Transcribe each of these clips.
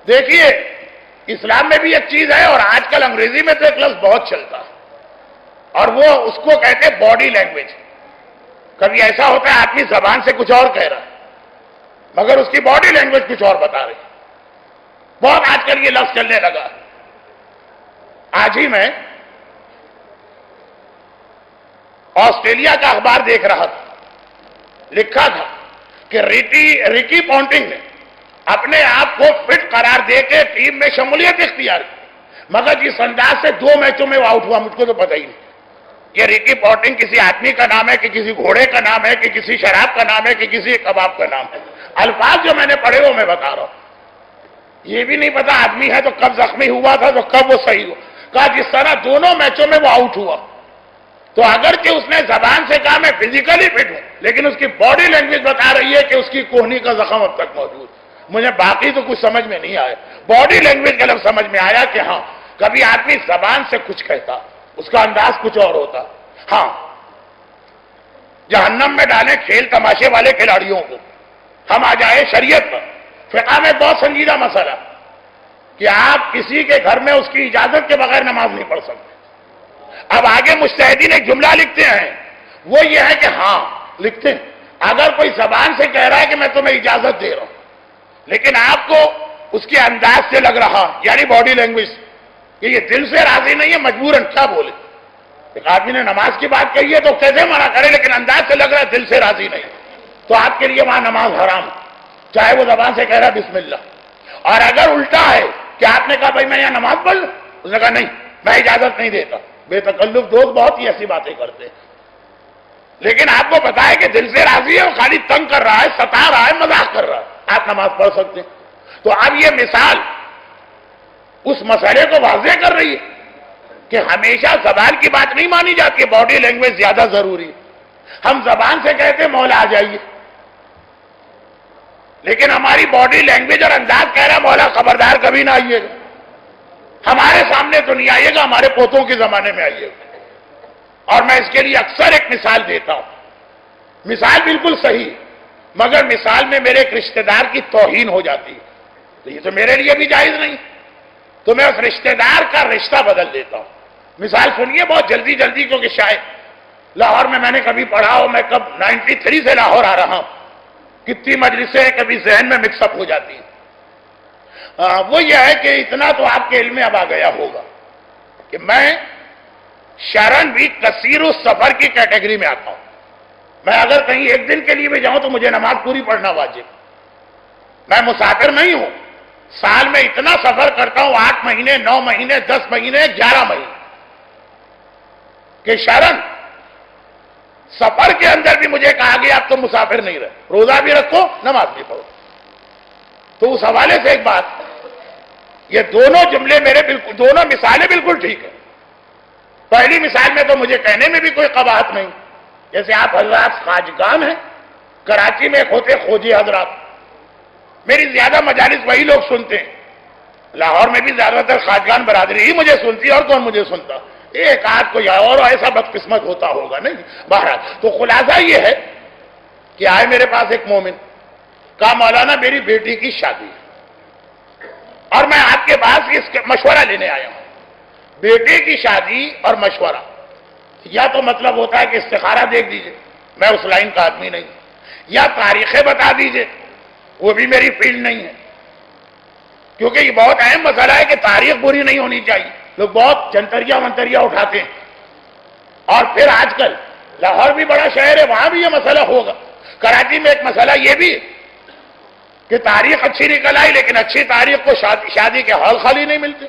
دیکھیے اسلام میں بھی ایک چیز ہے، اور آج کل انگریزی میں تو ایک لفظ بہت چلتا ہے، اور وہ اس کو کہتے ہیں باڈی لینگویج۔ کبھی ایسا ہوتا ہے آدمی زبان سے کچھ اور کہہ رہا ہے مگر اس کی باڈی لینگویج کچھ اور بتا رہی ہے۔ بہت آج کل یہ لفظ چلنے لگا۔ آج ہی میں آسٹریلیا کا اخبار دیکھ رہا تھا، لکھا تھا کہ ریکی پونٹنگ نے اپنے آپ کو فٹ قرار دے کے ٹیم میں شمولیت اختیار کی، مگر جس انداز سے 2 میچوں میں وہ آؤٹ ہوا مجھ کو تو پتہ ہی نہیں۔ یہ ریکی پونٹنگ کسی آدمی کا نام ہے کہ کسی گھوڑے کا نام ہے کہ کسی شراب کا نام ہے کہ کسی کباب کا نام ہے؟ الفاظ جو میں نے پڑھے وہ میں بتا رہا ہوں۔ یہ بھی نہیں پتا آدمی ہے تو کب زخمی ہوا تھا تو کب وہ صحیح ہوا۔ کہا جس طرح دونوں میچوں میں وہ آؤٹ ہوا، تو اگرچہ اس نے زبان سے کہا میں فزیکلی فٹ ہوں، لیکن اس کی باڈی لینگویج بتا رہی ہے کہ اس کی کوہنی کا زخم اب تک موجود۔ مجھے باقی تو کچھ سمجھ میں نہیں آیا، باڈی لینگویج کا لفظ سمجھ میں آیا کہ ہاں کبھی آدمی زبان سے کچھ کہتا، اس کا انداز کچھ اور ہوتا۔ ہاں، جہنم میں ڈالیں کھیل تماشے والے کھلاڑیوں کو۔ ہم آ جائیں شریعت پر۔ فقہ میں بہت سنجیدہ مسئلہ کہ آپ کسی کے گھر میں اس کی اجازت کے بغیر نماز نہیں پڑھ سکتے۔ اب آگے مجتہدین ایک جملہ لکھتے ہیں، وہ یہ ہے کہ ہاں لکھتے ہیں اگر کوئی زبان سے کہہ رہا ہے کہ میں تمہیں اجازت دے رہا ہوں، لیکن آپ کو اس کے انداز سے لگ رہا، یعنی باڈی لینگویج، کہ یہ دل سے راضی نہیں ہے، مجبوراً کیا بولے؟ ایک آدمی نے نماز کی بات کہی ہے تو کیسے منع کرے، لیکن انداز سے لگ رہا ہے دل سے راضی نہیں، تو آپ کے لیے وہاں نماز حرام ہے، چاہے وہ زبان سے کہہ رہا ہے بسم اللہ۔ اور اگر الٹا ہے کہ آپ نے کہا بھائی میں یہاں نماز پڑھ لوں، اس نے کہا نہیں میں اجازت نہیں دیتا۔ بے تکلف دوست بہت ہی ایسی باتیں کرتے ہیں، لیکن آپ کو پتا ہے کہ دل سے راضی ہے، وہ خالی تنگ کر رہا ہے، ستا رہا ہے، مذاق کر رہا ہے، آپ نماز پڑھ سکتے ہیں۔ تو اب یہ مثال اس مسئلے کو واضح کر رہی ہے کہ ہمیشہ زبان کی بات نہیں مانی جاتی ہے، باڈی لینگویج زیادہ ضروری ہے۔ ہم زبان سے کہتے ہیں مولا آ جائیے، لیکن ہماری باڈی لینگویج اور انداز کہہ رہا ہے مولا خبردار کبھی نہ آئیے گا، ہمارے سامنے تو نہیں آئیے گا، ہمارے پوتوں کے زمانے میں آئیے گا۔ اور میں اس کے لیے اکثر ایک مثال دیتا ہوں، مثال بالکل صحیح، مگر مثال میں میرے ایک رشتہ دار کی توہین ہو جاتی ہے تو یہ تو میرے لیے بھی جائز نہیں، تو میں اس رشتہ دار کا رشتہ بدل دیتا ہوں۔ مثال سنیے بہت جلدی جلدی، کیونکہ شاید لاہور میں نے کبھی پڑھا ہو، میں کب 93 سے لاہور آ رہا ہوں، کتنی مجلسیں کبھی ذہن میں مکس اپ ہو جاتی ہیں۔ وہ یہ ہے کہ اتنا تو آپ کے علم میں اب آ گیا ہوگا کہ میں شرن بھی کثیر السفر کی کیٹیگری میں آتا ہوں۔ میں اگر کہیں ایک دن کے لیے بھی جاؤں تو مجھے نماز پوری پڑھنا واجب۔ میں مسافر نہیں ہوں، سال میں اتنا سفر کرتا ہوں، 8 مہینے 9 مہینے 10 مہینے 11 مہینے، کہ شرن سفر کے اندر بھی مجھے کہا گیا اب تم مسافر نہیں رہے، روزہ بھی رکھو نماز بھی پڑھو۔ تو اس حوالے سے ایک بات، یہ دونوں جملے میرے بالکل، دونوں مثالیں بالکل ٹھیک ہیں۔ پہلی مثال میں تو مجھے کہنے میں بھی کوئی قباحت نہیں، جیسے آپ حضرات خواجگان ہیں، کراچی میں ایک ہوتے خوجی حضرات، میری زیادہ مجالس وہی لوگ سنتے ہیں، لاہور میں بھی زیادہ تر خواجگان برادری ہی مجھے سنتی ہے، اور کون مجھے سنتا؟ ایک آدھ کوئی اور ایسا بدقسمت ہوتا ہوگا نہیں، بہرحال تو خلاصہ یہ ہے کہ آئے میرے پاس ایک مومن، کہا مولانا میری بیٹی کی شادی ہے اور میں آپ کے پاس اس کا مشورہ لینے آیا ہوں۔ بیٹے کی شادی اور مشورہ، یا تو مطلب ہوتا ہے کہ استخارہ دیکھ دیجئے، میں اس لائن کا آدمی نہیں، یا تاریخیں بتا دیجئے، وہ بھی میری فیلڈ نہیں ہے، کیونکہ یہ بہت اہم مسئلہ ہے کہ تاریخ بری نہیں ہونی چاہیے۔ لوگ بہت جنتریا منتریا اٹھاتے ہیں، اور پھر آج کل لاہور بھی بڑا شہر ہے، وہاں بھی یہ مسئلہ ہوگا۔ کراچی میں ایک مسئلہ یہ بھی ہے کہ تاریخ اچھی نکل آئی، لیکن اچھی تاریخ کو شادی کے ہال خالی نہیں ملتے،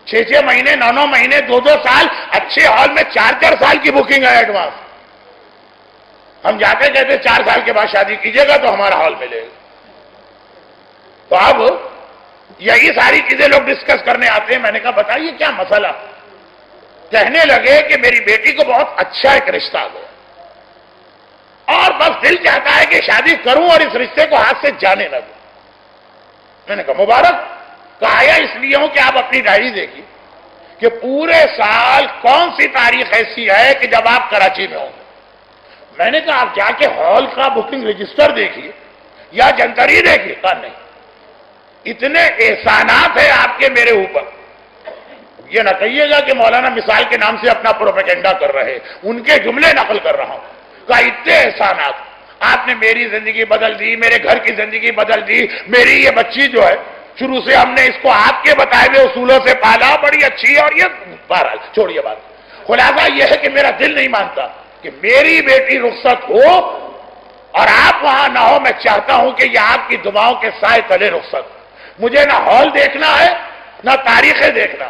6 مہینے 9 مہینے 2 سال، اچھے ہال میں 4 سال کی بکنگ ہے ایڈوانس۔ ہم جاتے کہتے 4 سال کے بعد شادی کیجیے گا تو ہمارا ہال ملے گا۔ تو اب یہی ساری چیزیں لوگ ڈسکس کرنے آتے ہیں۔ میں نے کہا بتائیے کیا مسئلہ؟ کہنے لگے کہ میری بیٹی کو بہت اچھا ایک رشتہ آ گیا اور بس دل چاہتا ہے کہ شادی کروں اور اس رشتے کو ہاتھ سے جانے نہ دوں۔ میں نے کہا مبارک۔ کہا آیا اس لیے ہوں کہ آپ اپنی ڈائری دیکھیے کہ پورے سال کون سی تاریخ ایسی ہے کہ جب آپ کراچی میں ہوں گے۔ میں نے کہا آپ جا کے ہال کا بکنگ رجسٹر دیکھیے یا جنتری دیکھیے۔ کہا نہیں، اتنے احسانات ہیں آپ کے میرے اوپر. یہ نہ کہیے گا کہ مولانا مثال کے نام سے اپنا پروپیگنڈا کر رہے، ان کے جملے نقل کر رہا ہوں. کہ اتنے احسانات آپ نے میری زندگی بدل دی، میرے گھر کی زندگی بدل دی. میری یہ بچی جو ہے شروع سے ہم نے اس کو آپ کے بتائے ہوئے اصولوں سے پالا، بڑی اچھی ہے. اور یہ بہرحال چھوڑیے بات. خلاصہ یہ ہے کہ میرا دل نہیں مانتا کہ میری بیٹی رخصت ہو اور آپ وہاں نہ ہو. میں چاہتا ہوں کہ یہ آپ کی دعاؤں کے سائے تلے رخصت. مجھے نہ ہال دیکھنا ہے نہ تاریخیں دیکھنا.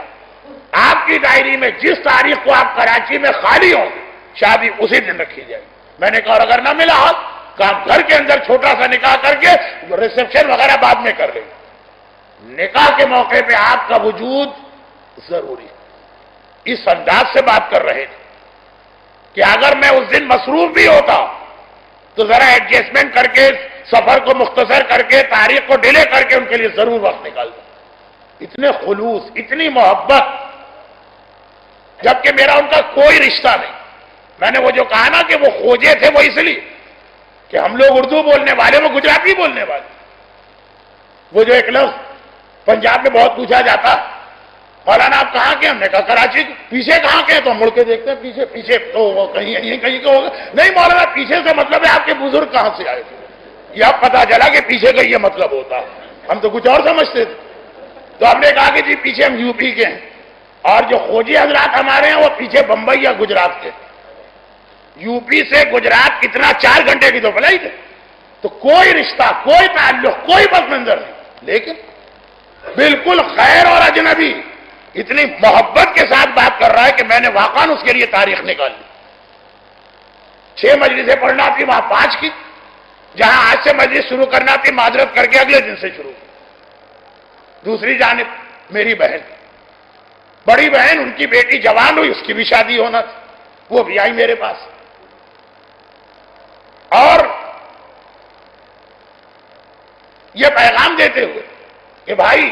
آپ کی ڈائری میں جس تاریخ کو آپ کراچی میں خالی ہوں شادی اسی دن رکھی جائے. میں نے کہا اگر نہ ملا ہال کام گھر کے اندر چھوٹا سا نکاح کر کے ریسپشن وغیرہ بعد میں کر لیں. نکاح کے موقع پہ آپ کا وجود ضروری. اس انداز سے بات کر رہے تھے کہ اگر میں اس دن مصروف بھی ہوتا تو ذرا ایڈجسٹمنٹ کر کے سفر کو مختصر کر کے تاریخ کو ڈیلے کر کے ان کے لیے ضرور وقت نکالتا. اتنے خلوص، اتنی محبت، جبکہ میرا ان کا کوئی رشتہ نہیں. میں نے وہ جو کہا نا کہ وہ کھوجے تھے وہ اس لیے کہ ہم لوگ اردو بولنے والے، وہ گجراتی بولنے والے. وہ جو ایک لفظ پنجاب میں بہت پوچھا جاتا، مولانا آپ کہاں کے؟ ہم نے کہا کراچی. پیچھے کہاں کے؟ تو ہم مڑ کے دیکھتے ہیں پیچھے. پیچھے تو کہیں یہیں کہیں کا ہوگا. نہیں مولانا پیچھے سے مطلب ہے آپ کے بزرگ کہاں سے آئے تھے. یہ اب پتا چلا کہ پیچھے کا یہ مطلب ہوتا. ہم تو کچھ اور سمجھتے تھے. تو ہم نے کہا کہ جی پیچھے ہم یو پی کے ہیں، اور جو خوجی حضرات ہمارے ہیں وہ پیچھے بمبئی یا گجرات کے. یو پی سے گجرات کتنا 4 گھنٹے کی تو فلائٹ ہے. تو کوئی رشتہ، کوئی تعلق، کوئی پس منظر نہیں، لیکن بالکل خیر اور اجنبی اتنی محبت کے ساتھ بات کر رہا ہے کہ میں نے واقعاً اس کے لیے تاریخ نکال لی. 6 مجلسیں پڑھنا تھی، وہاں 5 کی. جہاں آج سے مجلس شروع کرنا تھی معذرت کر کے اگلے دن سے شروع. دوسری جانب میری بہن، بڑی بہن، ان کی بیٹی جوان ہوئی، اس کی بھی شادی ہونا تھی، وہ بھی آئی میرے پاس. اور یہ پیغام دیتے ہوئے کہ بھائی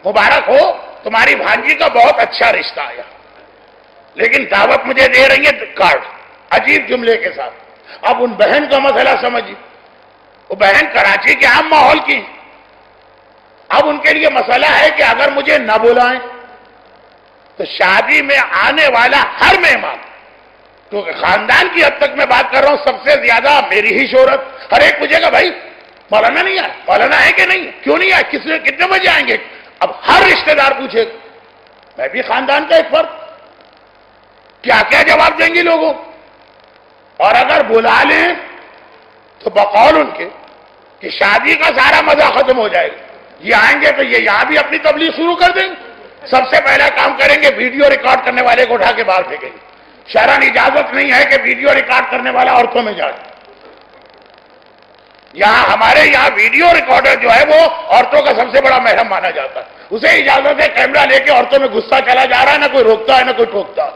مبارک ہو، تمہاری بھانجی کا بہت اچھا رشتہ آیا، لیکن دعوت مجھے دے رہی ہے کارڈ. عجیب جملے کے ساتھ. اب ان بہن کا مسئلہ سمجھیے. وہ بہن کراچی کے عام ماحول کی. اب ان کے لیے مسئلہ ہے کہ اگر مجھے نہ بلائیں تو شادی میں آنے والا ہر مہمان، کیونکہ خاندان کی حد تک میں بات کر رہا ہوں، سب سے زیادہ میری ہی شہرت. ہر ایک پوچھے گا بھائی مولانا نہیں آئے، مولانا ہے کہ نہیں، کیوں نہیں آئے، کتنے بجے آئیں گے. اب ہر رشتہ دار پوچھے گا. میں بھی خاندان کا ایک فرد، کیا کیا جواب دیں گے لوگوں. اور اگر بلا لیں تو بقول ان کے کہ شادی کا سارا مزہ ختم ہو جائے گا. یہ آئیں گے تو یہ یہاں بھی اپنی تبلیغ شروع کر دیں گے. سب سے پہلا کام کریں گے ویڈیو ریکارڈ کرنے والے کو اٹھا کے باہر پھینکیں گے. شرعاً اجازت نہیں ہے کہ ویڈیو ریکارڈ کرنے والا عورتوں میں جائے. یہاں ہمارے یہاں ویڈیو ریکارڈر جو ہے وہ عورتوں کا سب سے بڑا محرم مانا جاتا ہے. اسے اجازت ہے کیمرہ لے کے عورتوں میں غصہ چلا جا رہا ہے، نہ کوئی روکتا ہے نہ کوئی ٹوکتا.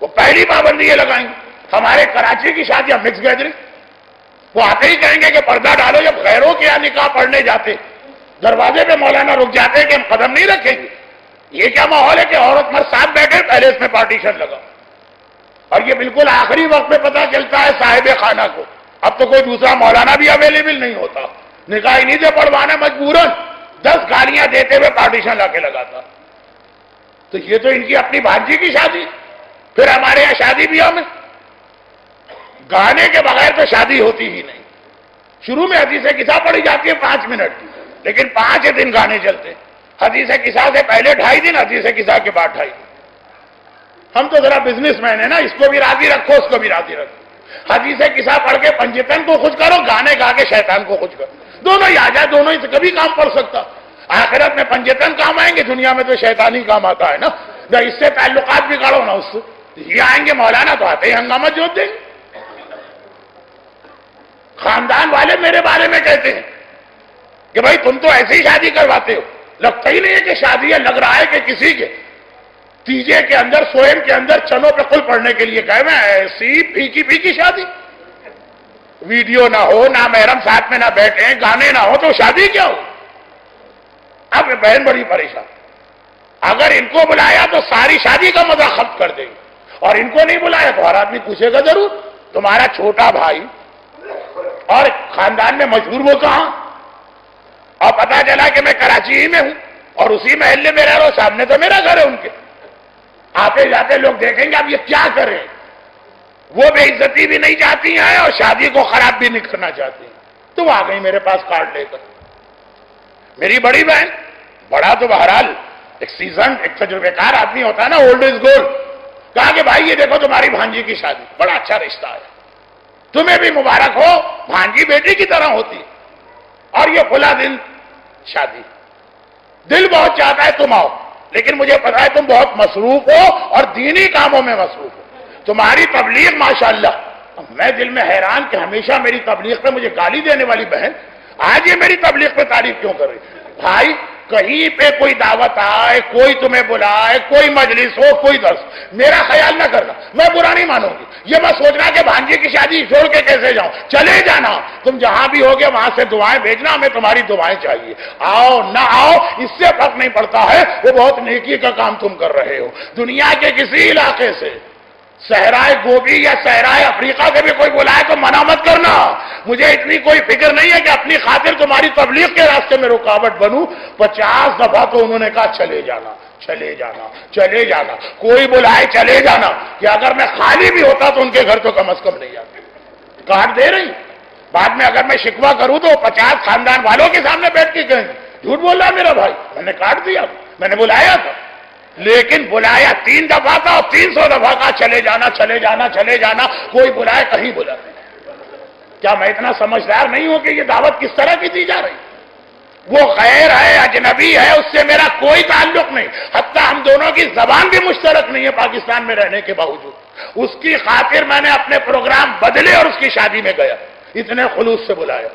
وہ پہلی پابندی یہ لگائیں گے. ہمارے کراچی کی شادیاں مکس گیدرنگ، وہ آتے ہی کہیں گے کہ پردہ ڈالو. جب غیروں کے یہاں نکاح پڑھنے جاتے دروازے پہ مولانا رک جاتے کہ ہم قدم نہیں رکھیں گے. یہ کیا ماحول ہے کہ عورت مرد ساتھ بیٹھے، پہلے اس میں پارٹیشن لگا. اور یہ بالکل آخری وقت میں پتہ چلتا ہے صاحب خانہ کو. اب تو کوئی دوسرا مولانا بھی اویلیبل نہیں ہوتا، نکاح انہیں سے پڑھوانا مجبوراً 10 گالیاں دیتے ہوئے پارٹیشن لا کے لگاتا. تو یہ تو ان کی اپنی بھانجی کی شادی. پھر ہمارے یہاں شادی بیاہ میں گانے کے بغیر تو شادی ہوتی ہی نہیں. شروع میں حدیث قصہ پڑھی جاتی ہے 5 منٹ کی، لیکن 5 دن گانے چلتے. حدیث قصہ سے پہلے 2.5 دن، حدیث قصہ کے بعد 2.5 دن. ہم تو ذرا بزنس مین ہیں نا، اس کو بھی راضی رکھو اس کو بھی راضی رکھو. حدیث قصہ پڑھ کے پنجتن کو خوش کرو، گانے گا کے شیطان کو خوش کرو. دونوں ہی آ جائے، دونوں ہی سے کبھی کام پڑ سکتا. آخرت میں پنجتن کام آئیں گے، دنیا میں تو شیطان ہی کام آتا ہے نا. جب اس سے تعلقات بگاڑو نا، اس سے یہ آئیں گے مولانا تو آتے ہی ہنگامہ جوت دیں گے. خاندان والے میرے بارے میں کہتے ہیں کہ بھائی تم تو ایسے ہی شادی کرواتے ہو. لگتا ہی نہیں ہے کہ شادی ہے، لگ رہا ہے کہ کسی کے تیجے کے اندر سوئم کے اندر چنوں پہ قل پڑھنے کے لیے گئے میں. ایسی پھیکی پھیکی شادی، ویڈیو نہ ہو، نہ محرم ساتھ میں نہ بیٹھے، گانے نہ ہو تو شادی کیا ہو. اب بہن بڑی پریشان. اگر ان کو بلایا تو ساری شادی کا مزہ ختم کر دیں گے، اور ان کو نہیں بلایا تو ہر آدمی پوچھے گا ضرور تمہارا چھوٹا بھائی اور خاندان میں مشہور وہ کہاں. اور پتا چلا کہ میں کراچی ہی میں ہوں اور اسی محلے میں رہ رہا ہوں، سامنے تو میرا گھر ہے ان کے. آتے جاتے لوگ دیکھیں گے اب یہ کیا کریں. وہ بے عزتی بھی نہیں چاہتی ہیں اور شادی کو خراب بھی نہیں کرنا چاہتی ہیں. تو آ گئی میرے پاس کارڈ لے کر. میری بڑی بہن، بڑا تو بہرحال ایک سیزن ایک تجربے کار آدمی ہوتا ہے نا، اولڈ از گولڈ. کہا کہ بھائی یہ دیکھو تمہاری بھانجی کی شادی، بڑا اچھا رشتہ ہے، تمہیں بھی مبارک ہو، بھانجی بیٹی کی طرح ہوتی اور یہ کھلا دن شادی. دل بہت چاہتا ہے تم آؤ، لیکن مجھے پتا ہے تم بہت مصروف ہو اور دینی کاموں میں مصروف ہو. تمہاری تبلیغ ماشاءاللہ. میں دل میں حیران کہ ہمیشہ میری تبلیغ پہ مجھے گالی دینے والی بہن آج یہ میری تبلیغ پہ تعریف کیوں کر رہی. بھائی کہیں پہ کوئی دعوت آئے، کوئی تمہیں بلائے، کوئی مجلس ہو، کوئی درس، میرا خیال نہ کرنا، میں برا نہیں مانوں گی. یہ میں سوچنا کہ بھانجی کی شادی چھوڑ کے کیسے جاؤں. چلے جانا، تم جہاں بھی ہوگے وہاں سے دعائیں بھیجنا، ہمیں تمہاری دعائیں چاہیے. آؤ نہ آؤ اس سے فرق نہیں پڑتا ہے، وہ بہت نیکی کا کام تم کر رہے ہو. دنیا کے کسی علاقے سے، صحرائے گوبی یا صحرائے افریقہ سے بھی کوئی بلائے تو منع مت کرنا. مجھے اتنی کوئی فکر نہیں ہے کہ اپنی خاطر تمہاری تبلیغ کے راستے میں رکاوٹ بنوں. 50 دفعہ تو انہوں نے کہا چلے جانا چلے جانا چلے جانا، کوئی بلائے چلے جانا. کہ اگر میں خالی بھی ہوتا تو ان کے گھر تو کم از کم نہیں جاتے. کارڈ دے رہی، بعد میں اگر میں شکوہ کروں تو 50 خاندان والوں کے سامنے بیٹھ کے کہیں جھوٹ بول رہا میرا بھائی، میں نے کارڈ دیا، میں نے بلایا تھا. لیکن بلایا 3 دفعہ تھا اور 300 دفعہ کا چلے جانا چلے جانا چلے جانا، کوئی بلائے کہیں بلا. کیا میں اتنا سمجھدار نہیں ہوں کہ یہ دعوت کس طرح کی دی جا رہی؟ وہ غیر ہے، اجنبی ہے، اس سے میرا کوئی تعلق نہیں. حتیٰ ہم دونوں کی زبان بھی مشترک نہیں ہے پاکستان میں رہنے کے باوجود. اس کی خاطر میں نے اپنے پروگرام بدلے اور اس کی شادی میں گیا، اتنے خلوص سے بلایا.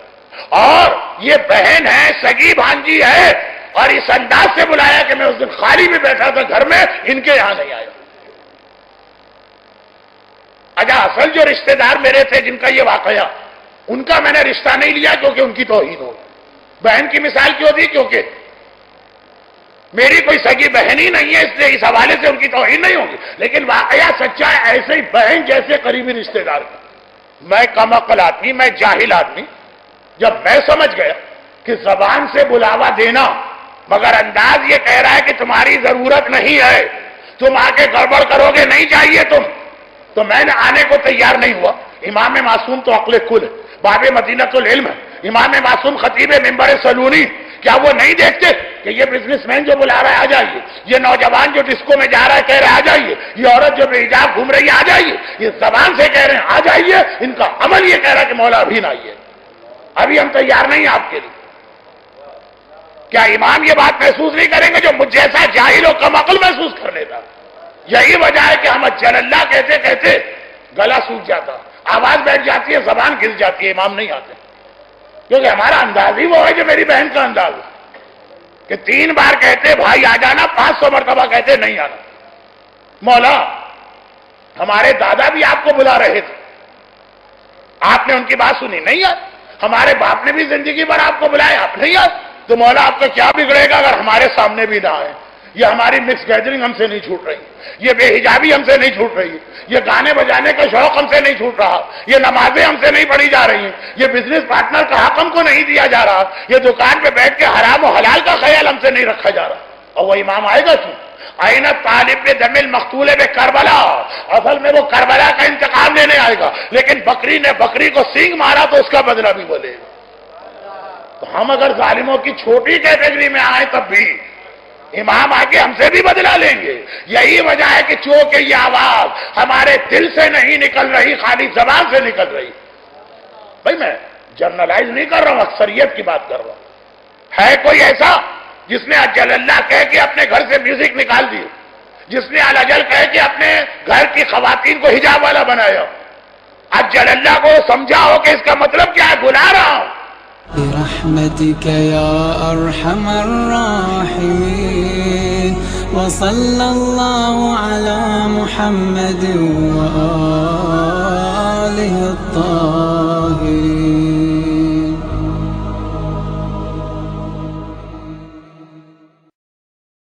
اور یہ بہن ہے، سگی بھانجی ہے، اور اس انداز سے بلایا کہ میں اس دن خالی بھی بیٹھا تھا گھر میں، ان کے یہاں نہیں آیا. اچھا اصل جو رشتہ دار میرے تھے جن کا یہ واقعہ، ان کا میں نے رشتہ نہیں لیا کیونکہ ان کی توہین ہو. بہن کی مثال کیوں دی؟ کیونکہ میری کوئی سگی بہن ہی نہیں ہے، اس لیے اس حوالے سے ان کی توہین نہیں ہوگی. لیکن واقعہ سچا ہے، ایسے ہی بہن جیسے قریبی رشتہ دار کا. میں کم عقل آدمی، میں جاہل آدمی، جب میں سمجھ گیا کہ زبان سے بلاوا دینا مگر انداز یہ کہہ رہا ہے کہ تمہاری ضرورت نہیں ہے، تم آ کے گڑبڑ کرو گے، نہیں چاہیے تم، تو میں نے آنے کو تیار نہیں ہوا. امام معصوم تو عقل کل ہے، باب مدینۃ العلم ہے. امام معصوم خطیب منبر سلونی، کیا وہ نہیں دیکھتے کہ یہ بزنس مین جو بلا رہا ہے آ جائیے، یہ نوجوان جو ڈسکو میں جا رہا ہے کہہ رہا ہے آ جائیے، یہ عورت جو بے حجاب گھوم رہی ہے آ جائیے. یہ زبان سے کہہ رہے ہیں آ جائیے، ان کا عمل یہ کہہ رہا ہے کہ مولا ابھی نہ آئیے، ابھی ہم تیار نہیں آپ کے لیے. کیا امام یہ بات محسوس نہیں کریں گے جو مجھ جیسا جاہل و کم عقل محسوس کر لیتا؟ یہی وجہ ہے کہ ہم جل اللہ کہتے کہتے گلا سوکھ جاتا، آواز بیٹھ جاتی ہے، زبان گھس جاتی ہے، امام نہیں آتے. کیونکہ ہمارا انداز ہی وہ ہے جو میری بہن کا انداز ہے کہ 3 بار کہتے بھائی آ جانا، 500 مرتبہ کہتے نہیں آنا. مولا ہمارے دادا بھی آپ کو بلا رہے تھے، آپ نے ان کی بات سنی نہیں آئی. ہمارے باپ نے بھی زندگی بھر آپ کو بلایا، آپ نہیں آئے. تو مولا آپ کا کیا بگڑے گا اگر ہمارے سامنے بھی نہ آئے. یہ ہماری مکس گیدرنگ ہم سے نہیں چھوٹ رہی، یہ بے حجابی ہم سے نہیں چھوٹ رہی، یہ گانے بجانے کا شوق ہم سے نہیں چھوٹ رہا، یہ نمازیں ہم سے نہیں پڑھی جا رہی ہیں، یہ بزنس پارٹنر کا حق ہم کو نہیں دیا جا رہا، یہ دکان پہ بیٹھ کے حرام و حلال کا خیال ہم سے نہیں رکھا جا رہا. اور وہ امام آئے گا کیوں؟ آئینہ طالب دم المقتول بے کربلا، اصل میں وہ کربلا کا انتقام لینے آئے گا. لیکن بکری نے بکری کو سینگ مارا تو اس کا بدلہ بھی بولے گا. تو ہم اگر ظالموں کی چھوٹی کیٹیگری میں آئیں تب بھی امام آگے ہم سے بھی بدلا لیں گے. یہی وجہ ہے کہ چونکہ یہ آواز ہمارے دل سے نہیں نکل رہی، خالی زبان سے نکل رہی. بھائی میں جنرلائز نہیں کر رہا ہوں، اکثریت کی بات کر رہا ہوں. ہے کوئی ایسا جس نے اجل اللہ کہہ کے اپنے گھر سے میوزک نکال دی، جس نے الاجل کہہ کے اپنے گھر کی خواتین کو حجاب والا بنایا؟ اجل اللہ کو سمجھا ہو کہ اس کا مطلب کیا ہے؟ بلا رہا ہوں. برحمتك يا أرحم الراحمين وصلى الله على محمد وآله الطاهرين.